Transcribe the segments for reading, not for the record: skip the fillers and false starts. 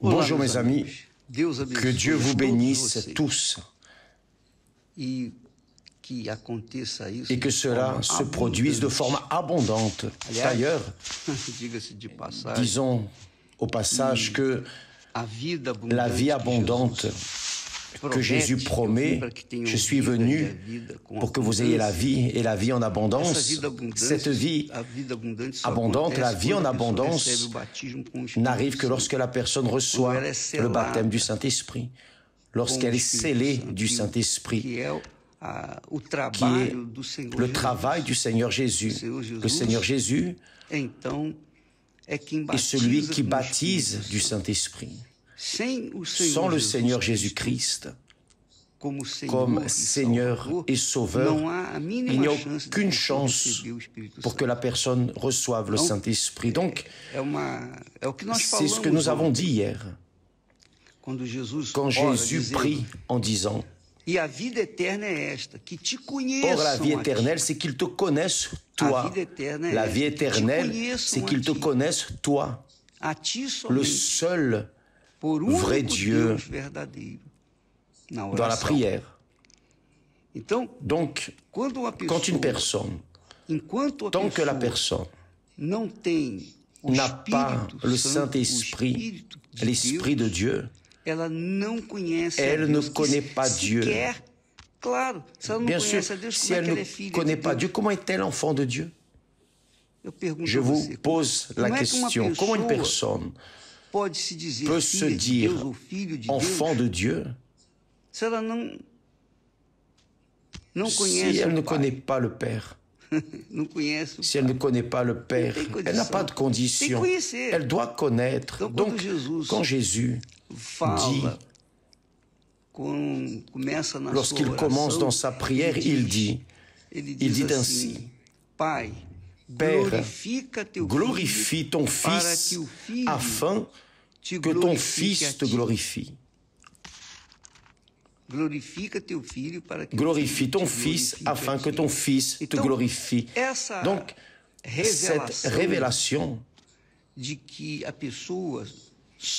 Bonjour mes amis, Deus abençoe que Dieu vous todos bénisse vocês. tous E que aconteça isso et que de cela forma se produise de abundante. forme abondante. Aliás, D'ailleurs, diga-se de passagem, disons au passage que a vida la abundante vie abondante que Jésus promet, je suis venu pour que vous ayez la vie et la vie en abondance. Cette vie abondante, la vie en abondance, n'arrive que lorsque la personne reçoit le baptême du Saint-Esprit, lorsqu'elle est scellée du Saint-Esprit, qui est le travail du Seigneur Jésus. Le Seigneur Jésus est celui qui baptise du Saint-Esprit. Sans le Seigneur Jésus-Christ comme Seigneur et Sauveur, il n'y a aucune chance pour que la personne reçoive le Saint-Esprit. Donc, c'est ce que nous avons dit hier, quand Jésus prie en disant: Or, la vie éternelle, c'est qu'ils te connaissent, toi. La vie éternelle, c'est qu'ils te connaissent, toi, le seul vrai Dieu dans la prière. Donc, quand une personne, tant que la personne n'a pas le Saint-Esprit, l'Esprit de Dieu, elle ne connaît pas Dieu. Bien sûr, si elle ne connaît pas Dieu, comment est-elle enfant de Dieu? Je vous pose la question, comment une personne peut se dire enfant de Dieu si elle ne connaît pas le Père? Si elle ne connaît pas le Père, elle n'a pas de condition. Elle doit connaître. Donc, quand Jésus dit, lorsqu'il commence dans sa prière, il dit ainsi: Père, glorifie ton Fils afin que ton Fils te glorifie. Glorifie ton Fils afin que ton Fils te glorifie. Donc, cette révélation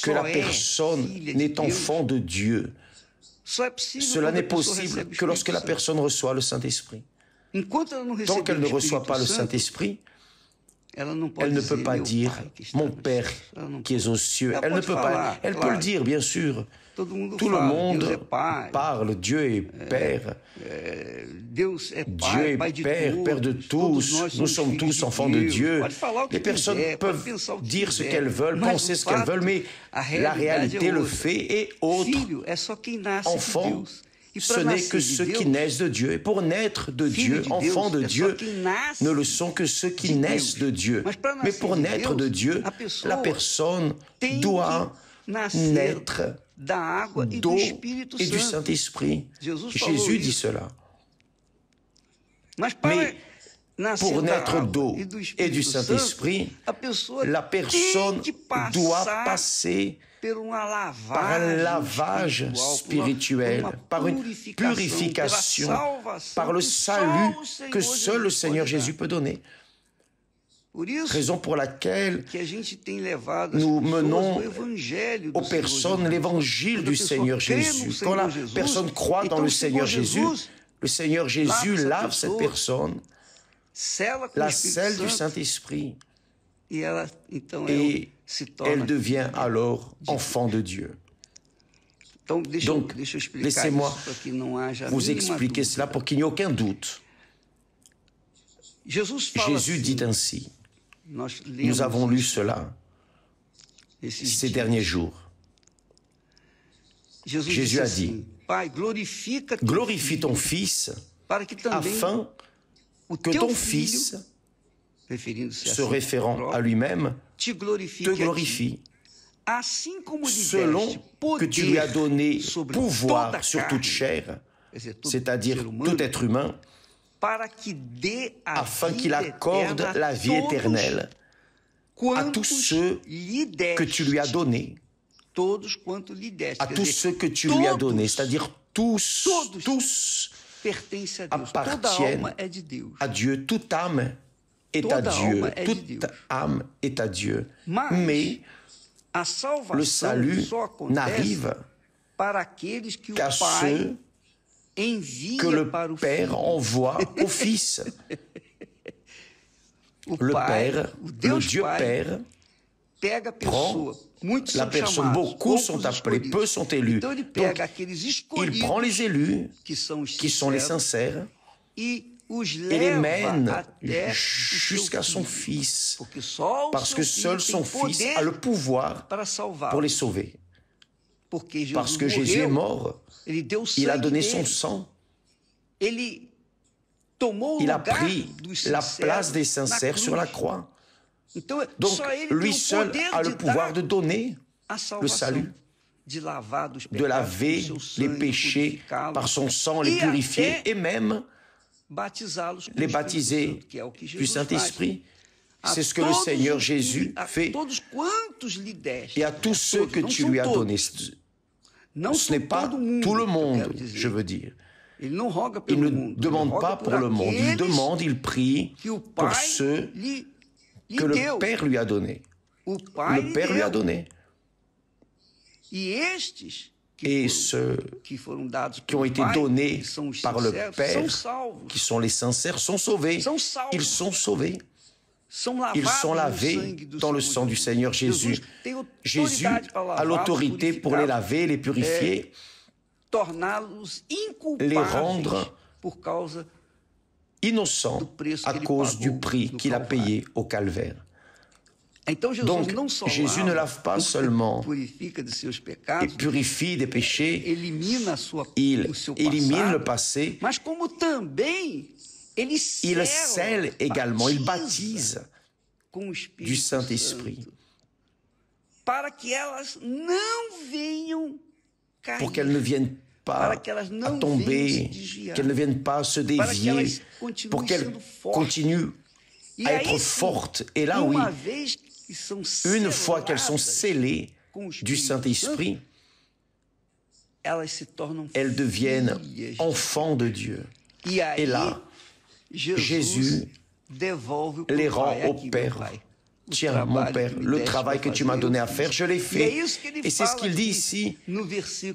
que la personne n'est enfant de Dieu, cela n'est possible que lorsque la personne reçoit le Saint-Esprit. Tant qu'elle ne reçoit pas le Saint-Esprit, elle ne peut pas dire « Mon Père qui est aux cieux ». Elle ne peut pas. Elle peut le dire, bien sûr. Tout le monde parle, Dieu est Père. Dieu est Père, Père de tous. Nous sommes tous enfants de Dieu. Les personnes peuvent dire ce qu'elles veulent, penser ce qu'elles veulent, mais la réalité, le fait est autre. Enfant, ce n'est que ceux qui naissent de Dieu. Et pour naître de Dieu, enfants de Dieu, ne le sont que ceux qui naissent de Dieu. Mais pour naître de Dieu, la personne doit naître d'eau et du Saint-Esprit. Jésus dit cela. Mais pour naître d'eau et du Saint-Esprit, la personne doit passer par un lavage spirituel, par une purification, par le salut que seul le Seigneur Jésus peut donner. Raison pour laquelle nous menons aux personnes l'évangile du Seigneur Jésus. Quand la personne croit dans le Seigneur Jésus lave cette personne, la scelle du Saint-Esprit, et elle devient alors enfant de Dieu. Donc, laissez-moi vous expliquer cela pour qu'il n'y ait aucun doute. Jésus dit ainsi, nous avons lu cela ces derniers jours. Jésus a dit, glorifie ton Fils afin que ton Fils, se référant à lui-même, te glorifie, selon que tu lui as donné pouvoir sur toute chair, c'est-à-dire tout être humain, afin qu'il accorde la vie éternelle à tous ceux que tu lui as donnés. À tous ceux que tu lui as donnés, c'est-à-dire tous appartiennent à Dieu, toute âme est à Dieu, toute âme est à Dieu. Mais Le salut n'arrive qu'à ceux que le Père envoie au Fils. Le Père, le Dieu Père, prend la personne, beaucoup sont appelés, peu sont élus. Donc, il prend les élus, qui sont les sincères, et les mène jusqu'à son Fils, parce que seul son Fils a le pouvoir pour les sauver. Parce que Jésus est mort, il a donné son sang, il a pris la place des sincères sur la croix. Donc, lui seul a le pouvoir de donner le salut, de laver les péchés par son sang, les purifier et même les baptiser du Saint-Esprit. C'est ce que le Seigneur Jésus fait. Et à tous ceux que tu lui as donnés. Ce n'est pas tout le monde, je veux dire. Il ne demande pas pour le monde. Il demande, il prie pour ceux que le Père lui a donnés. Le Père lui a donné. Et ceux qui ont été donnés par le Père, qui sont les sincères, sont sauvés. Ils sont sauvés. Ils sont lavés dans le sang du Seigneur Jésus. Jésus a l'autorité pour les laver, les purifier, les rendre innocents à cause du prix qu'il a payé au calvaire. Donc, Jésus ne lave pas seulement et purifie des péchés, il élimine le passé, il scelle également, il baptise du Saint-Esprit pour qu'elles ne viennent pas à tomber, qu'elles ne viennent pas se dévier, pour qu'elles continuent à être fortes. Et là, oui, une fois qu'elles sont scellées du Saint-Esprit, elles deviennent enfants de Dieu. Et là, Jésus les rend au Père. Tiens, mon Père, le travail que tu m'as donné à faire, je l'ai fait. Et c'est ce qu'il dit ici,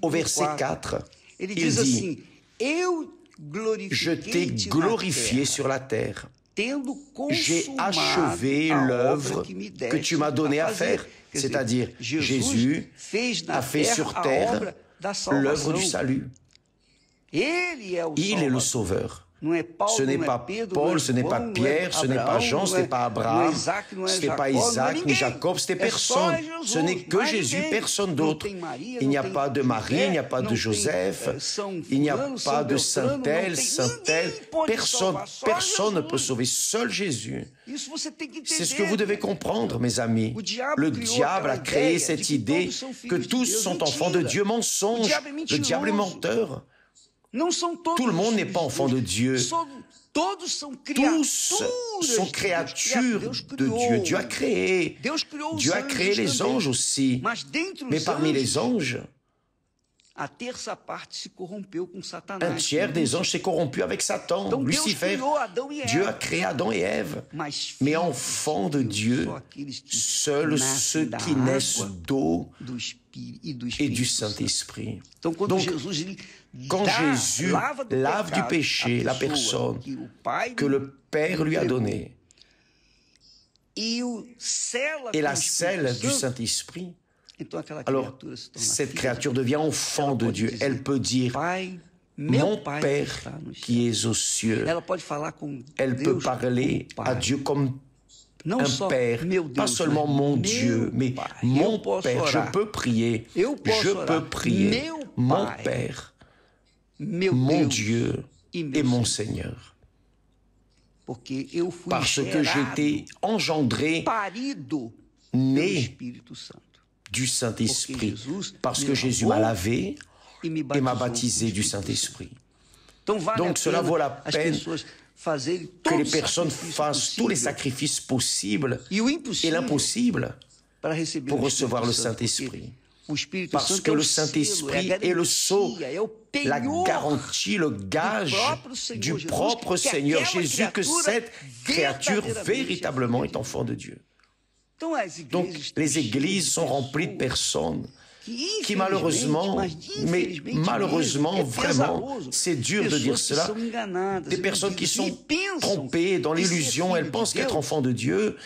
au verset 4. Il dit, je t'ai glorifié sur la terre. J'ai achevé l'œuvre que tu m'as donné à faire. C'est-à-dire, Jésus a fait sur terre l'œuvre du salut. Il est le Sauveur. Ce n'est pas Paul, ce n'est pas Pierre, ce n'est pas Jean, ce n'est pas Abraham, ce n'est pas Isaac, ni Jacob, ce n'est personne. Ce n'est que Jésus, personne d'autre. Il n'y a pas de Marie, il n'y a pas de Joseph, il n'y a pas de Saint-Tel, Saint-Tel. Personne ne peut sauver, seul Jésus. C'est ce que vous devez comprendre, mes amis. Le diable a créé cette idée que tous sont enfants de Dieu. Mensonge, le diable est menteur. Tout le monde n'est pas enfant de Dieu. Tous sont créatures de Dieu. Dieu a créé. Dieu a créé les anges aussi. Mais parmi les anges, un tiers des anges s'est corrompu avec Satan, Lucifer. Dieu a créé Adam et Ève. Mais enfants de Dieu, seuls ceux qui naissent d'eau et du Saint-Esprit. Donc, quand Jésus lave du péché la personne que le Père lui a donnée et la scelle du Saint-Esprit, alors cette créature devient enfant de Dieu. Elle peut dire « Mon Père qui es aux cieux ». Elle peut parler à Dieu comme un Père, pas seulement mon Dieu, mais mon Père. Je peux prier, mon Père, mon Dieu et mon Seigneur. Parce que j'ai été engendré, né du Saint-Esprit, parce que Jésus m'a lavé et m'a baptisé du Saint-Esprit. Donc cela vaut la peine que les personnes fassent tous les sacrifices possibles et l'impossible pour recevoir le Saint-Esprit. Parce que le Saint-Esprit est le sceau, la garantie, le gage du propre Seigneur Jésus que cette créature véritablement est enfant de Dieu. Donc, les églises sont remplies de personnes qui malheureusement, vraiment, c'est dur de dire cela, des personnes qui sont trompées dans l'illusion, elles pensent qu'être enfant de Dieu,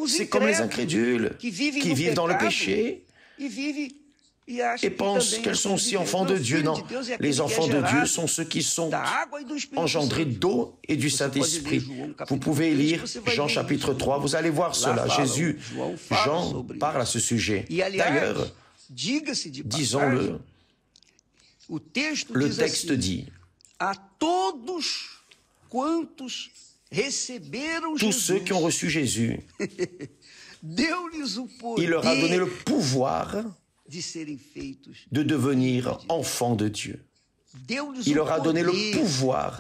c'est comme les incrédules qui vivent dans le péché et pensent qu'elles sont aussi enfants de Dieu. Non, les enfants de Dieu sont ceux qui sont engendrés d'eau et du Saint-Esprit. Vous pouvez lire Jean chapitre 3, vous allez voir cela. Jean parle à ce sujet. D'ailleurs, disons-le, le texte dit, tous ceux qui ont reçu Jésus, il leur a donné le pouvoir de devenir enfants de Dieu. Il leur a donné le pouvoir,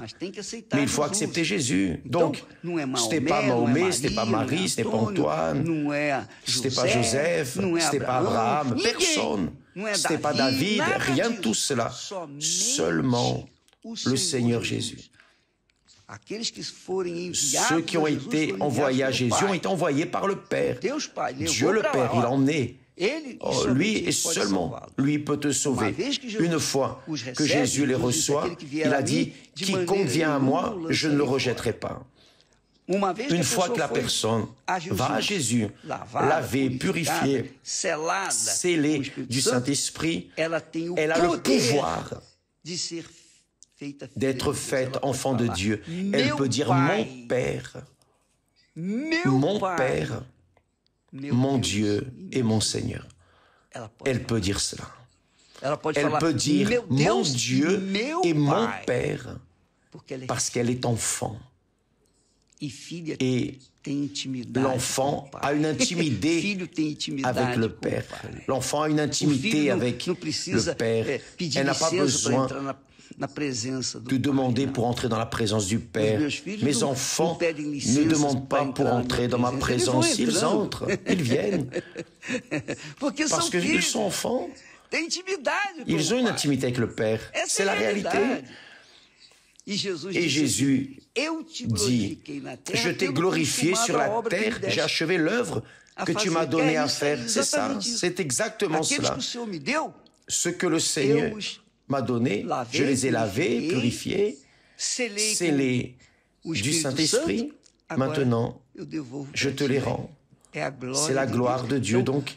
mais il faut accepter Jésus. Donc, ce n'est pas Mahomet, ce n'est pas Marie, ce n'est pas Antoine, ce n'est pas Joseph, ce n'est pas Abraham, personne. Ce n'est pas David, rien de tout cela. Seulement le Seigneur Jésus. Ceux qui ont été envoyés à Jésus ont été envoyés par le Père. Dieu le Père, il en est. Oh, lui et seulement lui peut te sauver. Une fois que Jésus les reçoit, il a dit, quiconque vient à moi, je ne le rejetterai pas. Une fois que la personne va à Jésus, lavé, purifié, scellé du Saint-Esprit, elle a le pouvoir d'être faite enfant de Dieu. Elle peut dire mon Père, mon Dieu et mon Seigneur. Elle peut dire cela. Elle peut dire mon Dieu et mon Père parce qu'elle est enfant. Et l'enfant a une intimité avec le Père. L'enfant a une intimité avec le Père. Elle n'a pas besoin de demander pour entrer dans la présence du Père. Mes enfants ne demandent pas pour entrer dans ma présence. Ils entrent, ils viennent. Parce qu'ils sont enfants. Ils ont une intimité avec le Père. C'est la réalité. Et Jésus dit, je t'ai glorifié sur la terre, j'ai achevé l'œuvre que tu m'as donné à faire. C'est ça, c'est exactement cela. Ce que le Seigneur m'a donné, je les ai lavés, purifiés, scellés du Saint-Esprit. Maintenant, je te les rends. C'est la gloire de Dieu. Donc,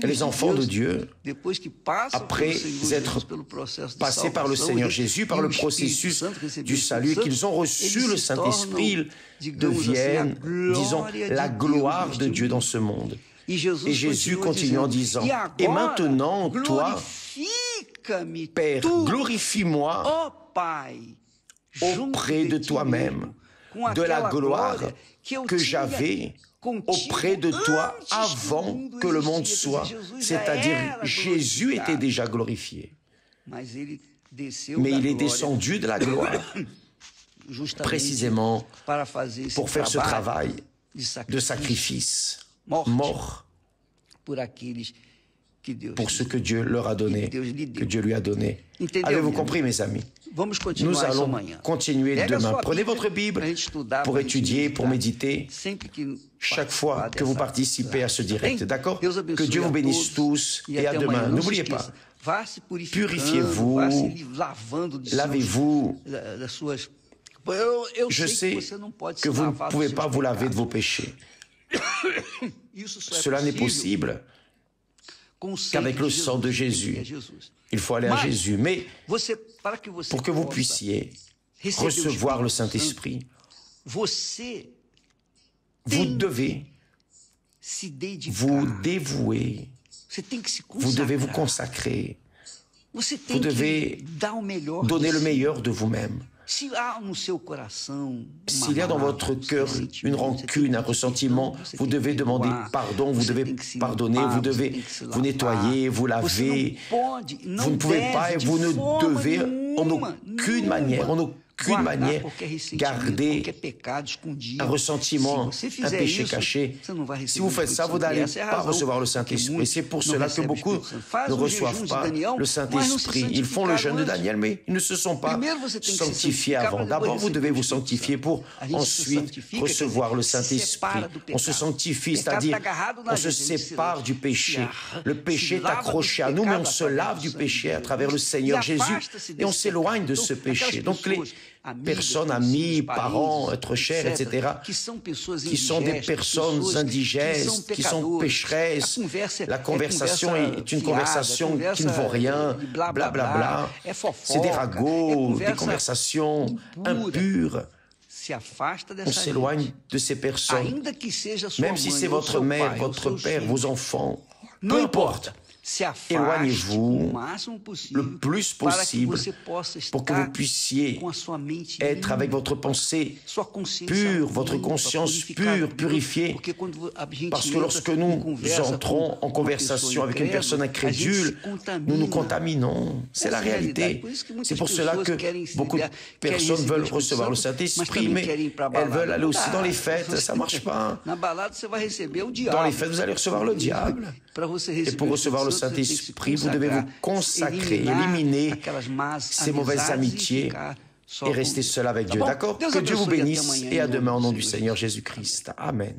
les enfants de Dieu, après être passés par le Seigneur Jésus, par le processus du salut, et qu'ils ont reçu le Saint-Esprit, ils deviennent, disons, la gloire de Dieu dans ce monde. Et Jésus continue en disant, et maintenant, toi, Père, glorifie-moi auprès de toi-même, de la gloire que j'avais auprès de toi avant que le monde soit. C'est-à-dire, Jésus était déjà glorifié. Mais il est descendu de la gloire, précisément pour faire ce travail de sacrifice, mort, pour ce que Dieu leur a donné, que Dieu lui a donné. Avez-vous compris, mes amis? Nous allons continuer demain. Prenez votre Bible pour étudier, pour méditer, chaque fois que vous participez à ce direct. D'accord? Que Dieu vous bénisse tous et à demain. N'oubliez pas, purifiez-vous, lavez-vous. Je sais que vous ne pouvez pas vous laver de vos péchés. Cela n'est possible qu'avec le sang de Jésus. Il faut aller à Jésus. Mais pour que vous puissiez recevoir le Saint-Esprit, vous devez vous dévouer, vous devez vous consacrer, vous devez donner le meilleur de vous-même. S'il y a dans votre cœur une rancune, un ressentiment, vous devez demander pardon, vous devez pardonner, vous devez vous nettoyer, vous laver. Vous ne pouvez pas et vous ne devez en aucune manière, en qu'une manière, garder un ressentiment, un péché caché. Si vous faites ça, vous n'allez pas recevoir le Saint-Esprit. C'est pour cela que beaucoup ne reçoivent pas le Saint-Esprit. Ils font le jeûne de Daniel, mais ils ne se sont pas sanctifiés avant. D'abord, vous devez vous sanctifier pour ensuite recevoir le Saint-Esprit. On se sanctifie, c'est-à-dire on se sépare du péché. Le péché est accroché à nous, mais on se lave du péché à travers le Seigneur Jésus et on s'éloigne de ce péché. Donc les personnes, amis, parents, êtres chers, etc., qui sont des personnes indigènes, qui sont pécheresses, la conversation est une conversation qui ne vaut rien, blablabla, c'est des ragots, des conversations impures. On s'éloigne de ces personnes, même si c'est votre mère, votre père, vos enfants, peu importe. Éloignez-vous le plus possible pour que vous puissiez être avec votre pensée pure, votre conscience pure, purifiée. Parce que lorsque nous entrons en conversation avec une personne incrédule, nous nous contaminons. C'est la réalité. C'est pour cela que beaucoup de personnes veulent recevoir le Saint-Esprit, mais elles veulent aller aussi dans les fêtes. Ça ne marche pas. Dans les fêtes, vous allez recevoir le diable. Et pour recevoir le Saint-Esprit, vous devez vous consacrer, éliminer ces mauvaises amitiés et rester seul avec Dieu. D'accord? Que Dieu vous bénisse et à demain au nom du Seigneur Jésus-Christ. Amen.